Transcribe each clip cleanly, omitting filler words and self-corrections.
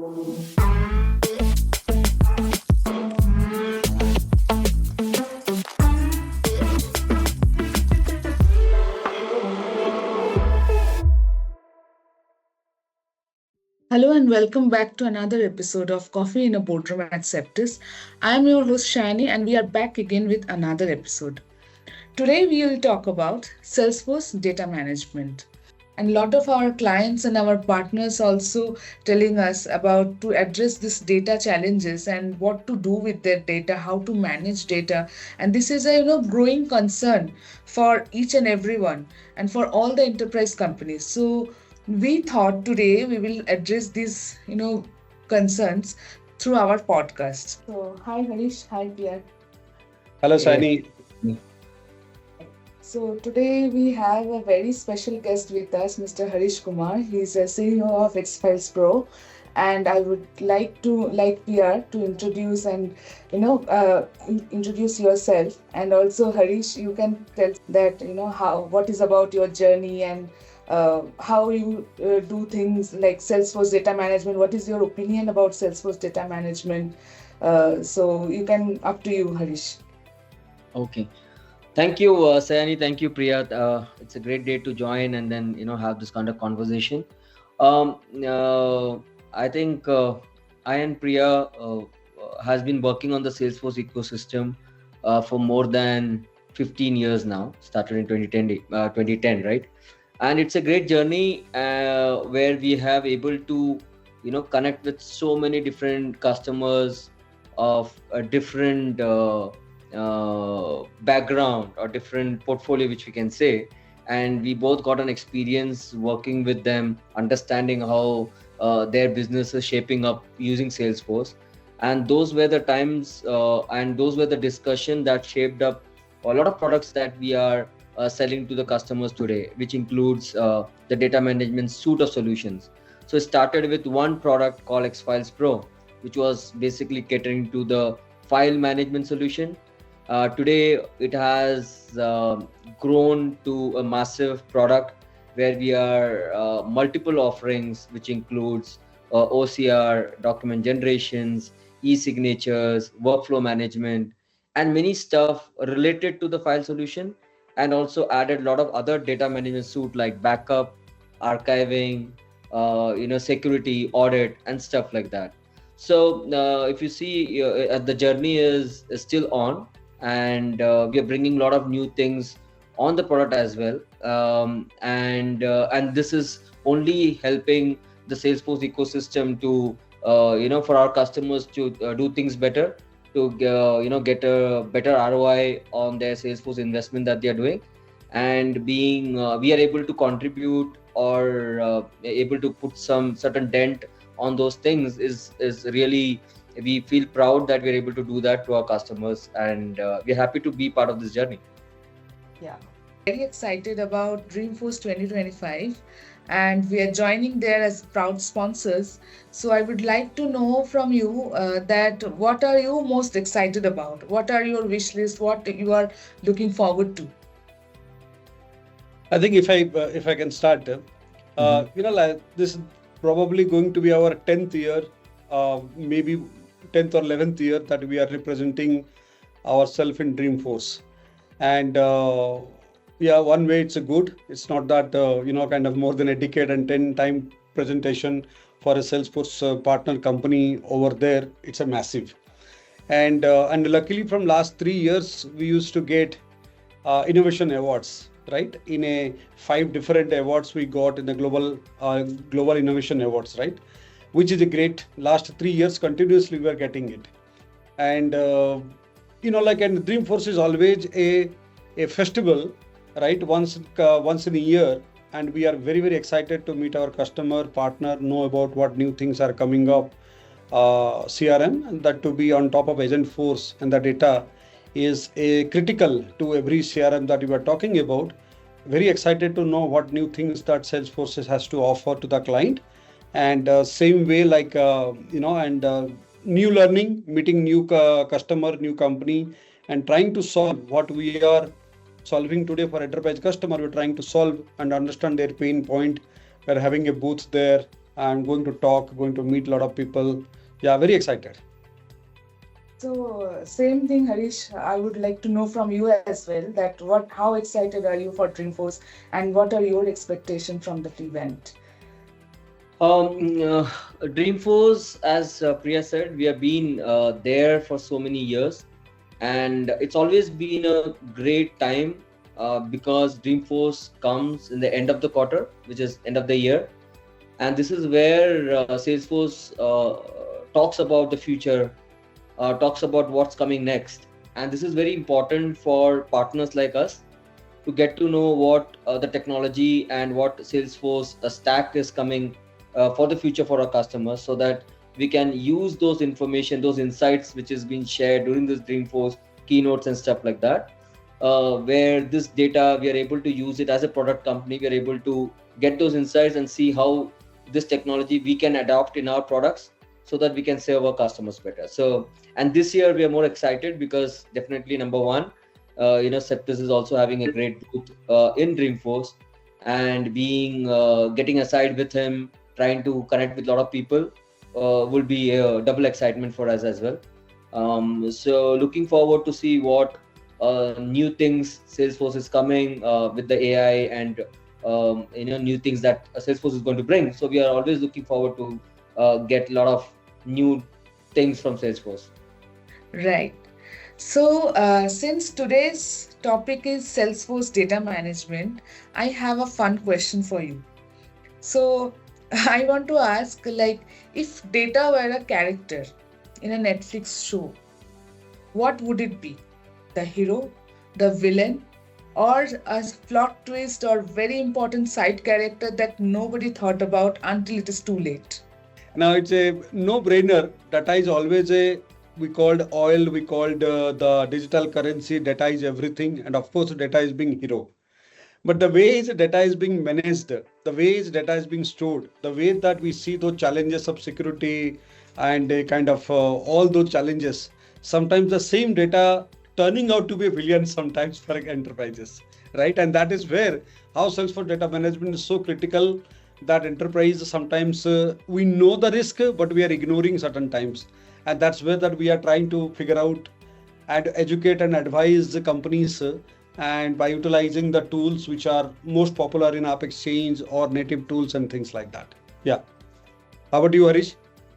Hello and welcome back to another episode of Coffee in a Boardroom at CEPTES. I am your host Shani and we are back again with another episode. Today we will talk about Salesforce data management. And a lot of our clients and our partners also telling us about to address this data challenges and what to do with their data, how to manage data. And this is a growing concern for each and everyone and for all the enterprise companies. So we thought today we will address these concerns through our podcast. So hi Harish, hi Pierre. Hello, Hey. Sani. So today we have a very special guest with us, Mr. Harish Kumar. He's a CEO of X-Files Pro, and I would like Pierre to introduce and introduce yourself, and also Harish, you can tell that how what is about your journey and how you do things like Salesforce data management. What is your opinion about Salesforce data management? So you can up to you, Harish. Okay. Thank you, Sayani. Thank you, Priya. It's a great day to join and then have this kind of conversation. I think I and Priya has been working on the Salesforce ecosystem for more than 15 years now. Started in 2010, right? And it's a great journey where we have able to connect with so many different customers of a different background or different portfolio, which we can say, and we both got an experience working with them, understanding how their business is shaping up using Salesforce. And those were the times and those were the discussion that shaped up a lot of products that we are selling to the customers today, which includes the data management suite of solutions. So it started with one product called X-Files Pro, which was basically catering to the file management solution. Today, it has grown to a massive product where we are multiple offerings, which includes OCR, document generations, e-signatures, workflow management, and many stuff related to the file solution, and also added a lot of other data management suite like backup, archiving, security, audit, and stuff like that. So if you see, the journey is still on, and we are bringing a lot of new things on the product as well, and this is only helping the Salesforce ecosystem to for our customers to do things better, to get a better ROI on their Salesforce investment that they are doing, and being we are able to contribute or able to put some certain dent on those things is really, we feel proud that we're able to do that to our customers, and we're happy to be part of this journey. Yeah. Very excited about Dreamforce 2025 and we are joining there as proud sponsors. So I would like to know from you that what are you most excited about? What are your wish list? What you are looking forward to? I think if I can start, like this is probably going to be our 10th year, maybe 10th or 11th year that we are representing ourselves in Dreamforce. And one way it's a good. It's not that kind of more than a decade and 10-time presentation for a Salesforce partner company over there. It's a massive. And luckily from last 3 years we used to get innovation awards, right? In a 5 different awards we got in the global innovation awards, right? Which is a great. Last 3 years continuously we are getting it. And and Dreamforce is always a festival, right? Once in a year, and we are very, very excited to meet our customer partner, know about what new things are coming up, CRM, and that to be on top of Agentforce, and the data is a critical to every CRM that we are talking about. Very excited to know what new things that Salesforce has to offer to the client, and same way new learning, meeting new customer, new company, and trying to solve what we are solving today for enterprise customer. We're trying to solve and understand their pain point. We're having a booth there and going to talk, going to meet a lot of people. Yeah, very excited. So, same thing, Harish. I would like to know from you as well that how excited are you for Dreamforce, and what are your expectations from the event? Um, uh, Dreamforce, as Priya said, we have been there for so many years, and it's always been a great time because Dreamforce comes in the end of the quarter, which is end of the year, and this is where Salesforce talks about the future, talks about what's coming next, and this is very important for partners like us to get to know what the technology and what Salesforce stack is coming for the future for our customers, so that we can use those information, those insights which is being shared during this Dreamforce keynotes and stuff like that. Where this data, we are able to use it as a product company. We are able to get those insights and see how this technology we can adopt in our products, so that we can serve our customers better. So, and this year we are more excited because definitely number one, CEPTES is also having a great booth in Dreamforce, and being getting aside with him, trying to connect with a lot of people will be a double excitement for us as well. So looking forward to see what new things Salesforce is coming with the AI, and new things that Salesforce is going to bring. So we are always looking forward to get a lot of new things from Salesforce. Right. So, since today's topic is Salesforce data management, I have a fun question for you. So, I want to ask, like, if data were a character in a Netflix show, what would it be? The hero, the villain, or a plot twist or very important side character that nobody thought about until it is too late? Now it's a no-brainer. Data is always a, we called oil, we called the digital currency. Data is everything, and of course, data is being hero. But the way is data is being managed, the way is data is being stored, the way that we see those challenges of security and kind of all those challenges, sometimes the same data turning out to be a villain sometimes for enterprises, right? And that is where how Salesforce data management is so critical, that enterprise sometimes we know the risk, but we are ignoring certain times. And that's where that we are trying to figure out and educate and advise the companies and by utilizing the tools which are most popular in App Exchange or native tools and things like that. Yeah. How about you, Harish?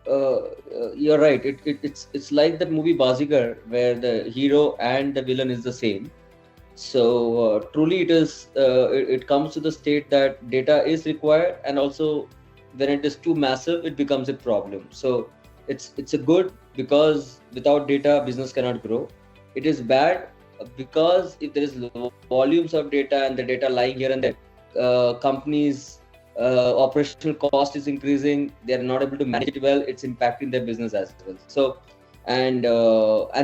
You're right. It's like that movie Bazigar, where the hero and the villain is the same. So truly, it comes to the state that data is required, and also when it is too massive, it becomes a problem. So it's a good, because without data, business cannot grow. It is bad because if there is volumes of data and the data lying here and there, companies operational cost is increasing. They are not able to manage it well. It's impacting their business as well. So, and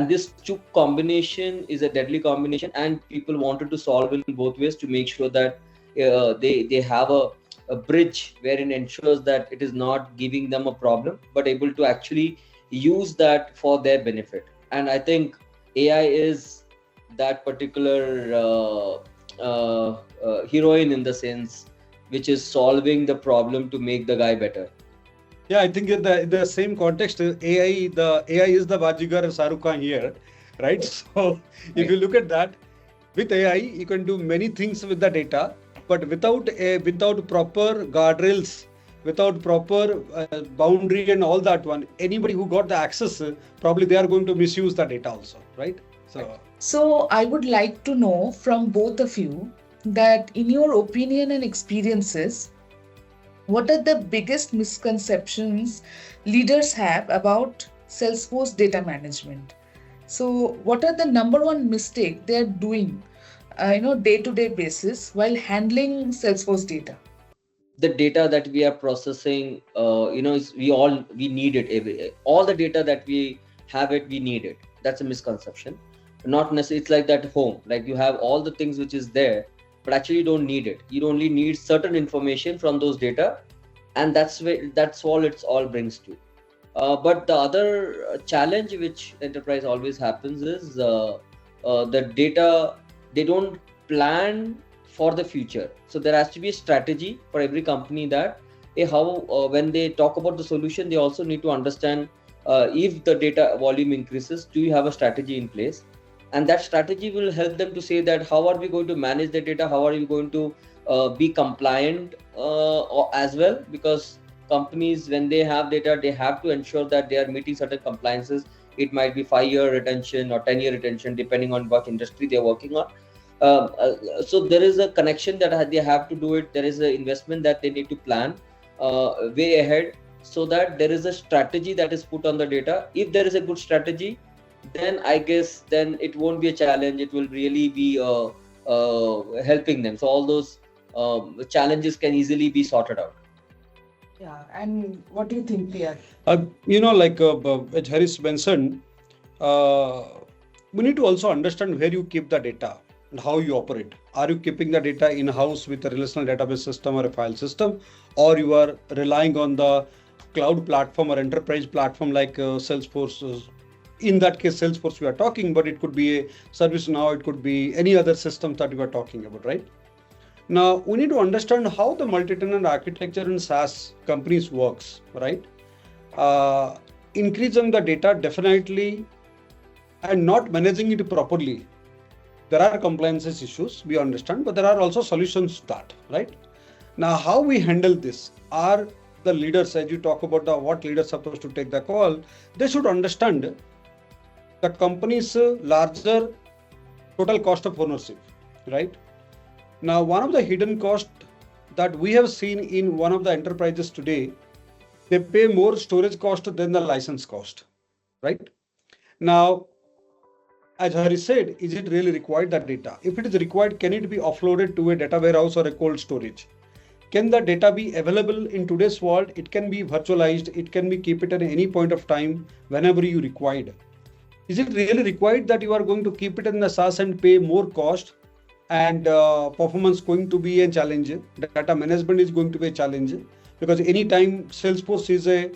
this two combination is a deadly combination, and people wanted to solve in both ways to make sure that they have a bridge wherein ensures that it is not giving them a problem, but able to actually use that for their benefit. And I think AI is that particular heroine, in the sense which is solving the problem to make the guy better. Yeah, I think in the same context, the AI is the Bajigar Shahrukh Khan here, right? So if you look at that, with AI, you can do many things with the data, but without proper guardrails, without proper boundary and all that one, anybody who got the access, probably they are going to misuse the data also, right? So, I would like to know from both of you that, in your opinion and experiences, what are the biggest misconceptions leaders have about Salesforce data management? So, what are the number one mistake they are doing, day-to-day basis while handling Salesforce data? The data that we are processing, we need it. All the data that we have it, we need it. That's a misconception. Not necessarily. It's like that home, like you have all the things which is there, but actually you don't need it. You only need certain information from those data, and that's all it's all brings to. But the other challenge which enterprise always happens is the data, they don't plan for the future. So there has to be a strategy for every company, that how when they talk about the solution, they also need to understand if the data volume increases, do you have a strategy in place? And that strategy will help them to say that how are we going to manage the data, how are you going to be compliant as well, because companies, when they have data, they have to ensure that they are meeting certain compliances. It might be 5-year retention or 10-year retention, depending on what industry they're working on. So there is a connection that they have to do it. There is an investment that they need to plan way ahead, so that there is a strategy that is put on the data. If there is a good strategy, then I guess then it won't be a challenge. It will really be helping them. So all those challenges can easily be sorted out. Yeah, and what do you think, Pierre? As Harris mentioned, uh, we need to also understand where you keep the data and how you operate. Are you keeping the data in-house with a relational database system or a file system, or you are relying on the cloud platform or enterprise platform like Salesforce? In that case, Salesforce we are talking, but it could be a ServiceNow, it could be any other system that we are talking about, right? Now, we need to understand how the multi-tenant architecture in SaaS companies works, right? Increasing the data definitely and not managing it properly. There are compliances issues, we understand, but there are also solutions to that, right? Now, how we handle this are the leaders, as you talk about what leaders are supposed to take the call, they should understand the company's larger total cost of ownership, right? Now, one of the hidden costs that we have seen in one of the enterprises today, they pay more storage cost than the license cost, right? Now, as Hari said, is it really required, that data? If it is required, can it be offloaded to a data warehouse or a cold storage? Can the data be available in today's world? It can be virtualized. It can be keep it at any point of time whenever you required. Is it really required that you are going to keep it in the SaaS and pay more cost, and performance going to be a challenge? Data management is going to be a challenge, because anytime Salesforce is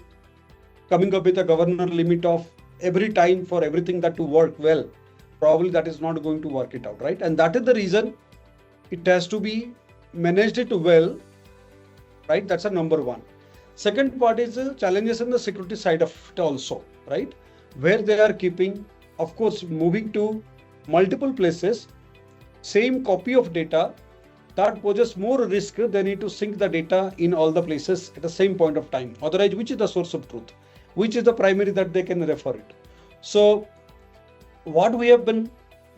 coming up with a governor limit of every time for everything that to work well, probably that is not going to work it out, right? And that is the reason it has to be managed it well, right? That's a number one. Second part is challenges in the security side of it also, right? Where they are keeping, of course, moving to multiple places, same copy of data, that poses more risk. They need to sync the data in all the places at the same point of time. Otherwise, which is the source of truth? Which is the primary that they can refer it? So what we have been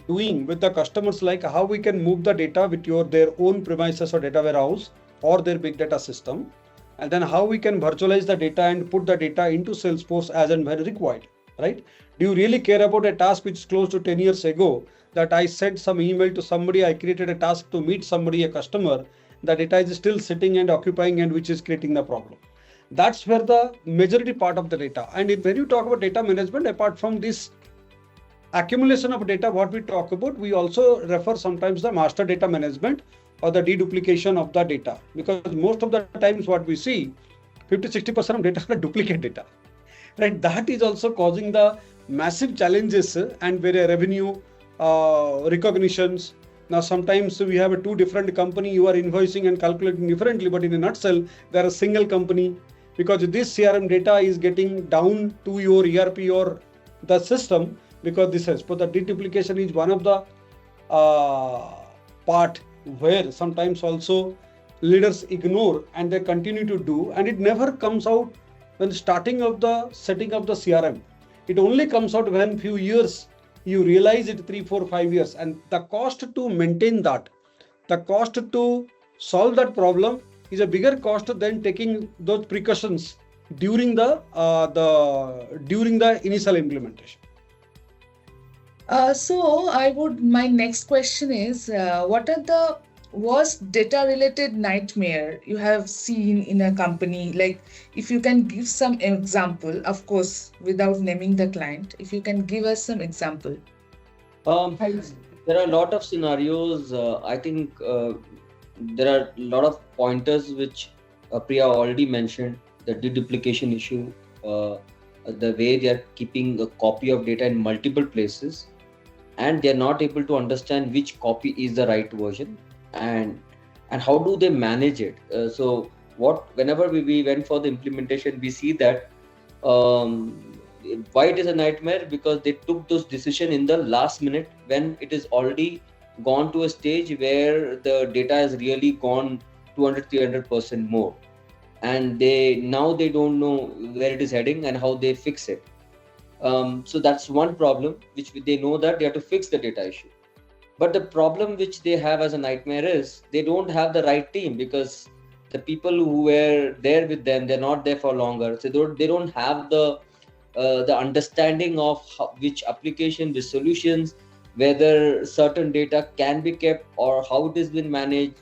doing with the customers, like how we can move the data with their own premises or data warehouse or their big data system, and then how we can virtualize the data and put the data into Salesforce as and when required, right? Do you really care about a task which is close to 10 years ago, that I sent some email to somebody, I created a task to meet somebody, a customer, the data is still sitting and occupying, and which is creating the problem? That's where the majority part of the data. And when you talk about data management, apart from this accumulation of data, what we talk about, we also refer sometimes the master data management or the deduplication of the data, because most of the times what we see, 50-60% of data are duplicate data, right? That is also causing the massive challenges and where revenue recognitions. Now, sometimes we have a two different company, you are invoicing and calculating differently, but in a nutshell, they are a single company, because this CRM data is getting down to your ERP or the system, because this has, but the deduplication is one of the part where sometimes also leaders ignore and they continue to do, and it never comes out when starting of the setting of the CRM. It only comes out when few years you realize it, 3, 4, 5 years, and the cost to maintain that, the cost to solve that problem is a bigger cost than taking those precautions during the initial implementation. My next question is, what are the worst data related nightmare you have seen in a company? Like, if you can give some example, of course, without naming the client, if you can give us some example. There are a lot of scenarios. I think there are a lot of pointers which Priya already mentioned. The deduplication issue, the way they are keeping a copy of data in multiple places, and they are not able to understand which copy is the right version, and how do they manage it. So whenever we went for the implementation, we see that um, why it is a nightmare, because they took those decision in the last minute when it is already gone to a stage where the data has really gone 200-300% more, and they don't know where it is heading and how they fix it. So that's one problem which they know that they have to fix the data issue. But the problem which they have as a nightmare is they don't have the right team, because the people who were there with them, they're not there for longer. So they don't have the understanding of which application, which solutions, whether certain data can be kept or how it has been managed,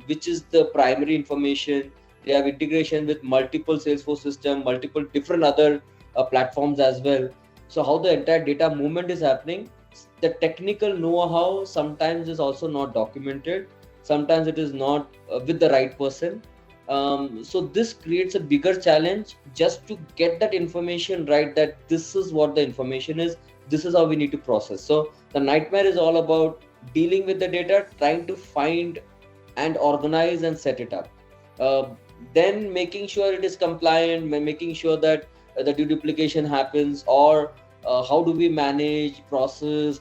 which is the primary information. They have integration with multiple Salesforce system, multiple different other platforms as well. So how the entire data movement is happening, the technical know-how sometimes is also not documented. Sometimes it is not with the right person. So this creates a bigger challenge just to get that information right, that this is what the information is, this is how we need to process. So the nightmare is all about dealing with the data, trying to find and organize and set it up, then making sure it is compliant, making sure that the deduplication happens, or how do we manage process,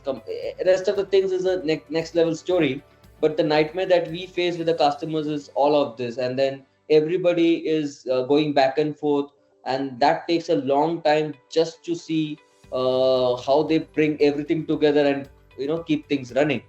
rest of the things is a next level story. But the nightmare that we face with the customers is all of this, and then everybody is going back and forth, and that takes a long time just to see how they bring everything together and keep things running.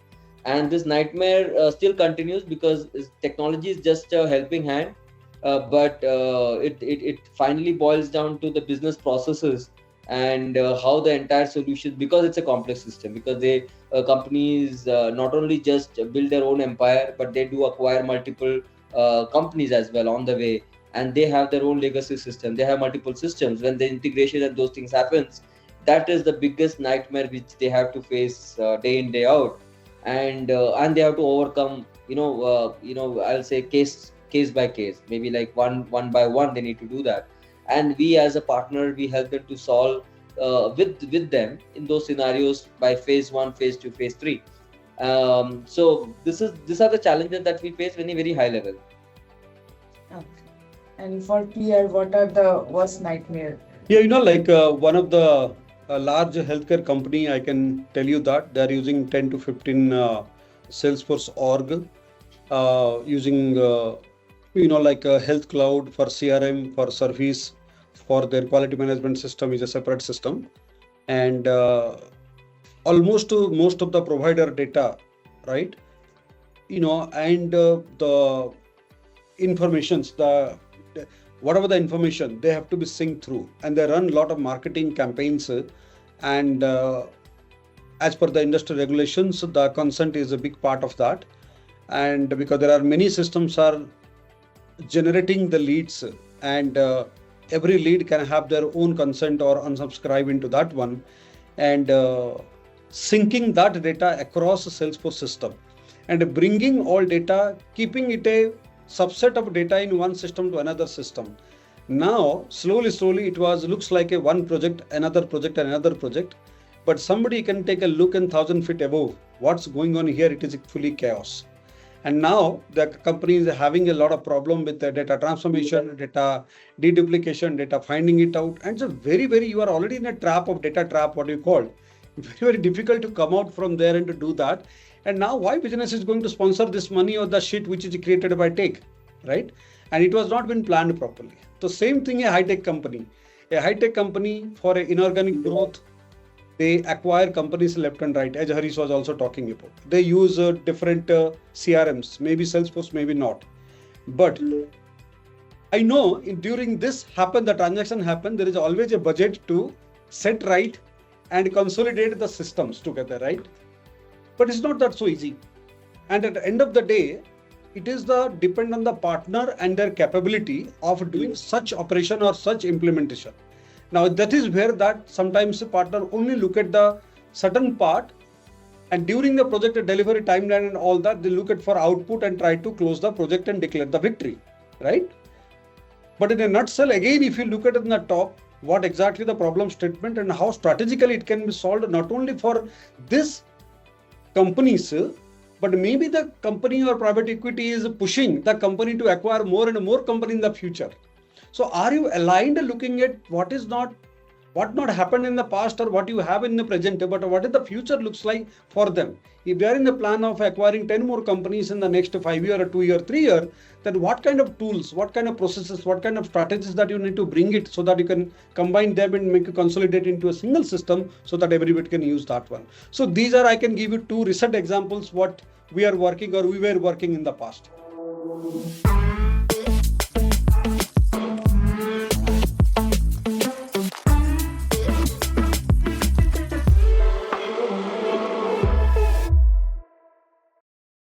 And this nightmare still continues, because technology is just a helping hand, but it finally boils down to the business processes and how the entire solution, because it's a complex system, because they companies not only just build their own empire, but they do acquire multiple companies as well on the way, and they have their own legacy system, they have multiple systems. When the integration and those things happens, that is the biggest nightmare which they have to face day in day out. And they have to overcome, I'll say case by case, maybe like one by one they need to do that. And we as a partner, we help them to solve with them in those scenarios by phase 1, phase 2, phase 3. So these are the challenges that we face very very high level. Okay. And for PR, what are the worst nightmare? Yeah, like one of the large healthcare company, I can tell you that they're using 10 to 15 Salesforce org, using like a health cloud for CRM, for service, for their quality management system is a separate system, and almost most of the provider data, right? And the informations, whatever the information, they have to be synced through, and they run a lot of marketing campaigns, and as per the industry regulations, the consent is a big part of that. And because there are many systems are generating the leads, and every lead can have their own consent or unsubscribe into that one, and syncing that data across the Salesforce system and bringing all data, keeping it a subset of data in one system to another system. Now slowly it looks like a one project, another project, another project, but somebody can take a look in 1,000 feet above what's going on here. It is fully chaos. And now the company is having a lot of problem with the data transformation, data deduplication, data finding it out. And so you are already in a trap of data trap, what you call. Very difficult to come out from there and to do that. And now why business is going to sponsor this money or the shit which is created by tech, right? And it was not been planned properly. So same thing a high-tech company. A high-tech company for an inorganic growth, they acquire companies left and right, as Harish was also talking about. They use different CRMs, maybe Salesforce, maybe not. But I know during this the transaction happened, there is always a budget to set right and consolidate the systems together, right? But it's not that so easy. And at the end of the day, it is depend on the partner and their capability of doing such operation or such implementation. Now that is where that sometimes the partner only look at the certain part, and during the project delivery timeline and all that, they look at for output and try to close the project and declare the victory, right? But in a nutshell, again, if you look at it in the top, what exactly the problem statement and how strategically it can be solved, not only for this companies, but maybe the company or private equity is pushing the company to acquire more and more company in the future. So are you aligned looking at what not happened in the past or what you have in the present, but what is the future looks like for them? If they are in the plan of acquiring 10 more companies in the next 5 year or 2 year, 3 year, then what kind of tools, what kind of processes, what kind of strategies that you need to bring it so that you can combine them and make a consolidate into a single system so that everybody can use that one. So these are, I can give you 2 recent examples what we are working or we were working in the past.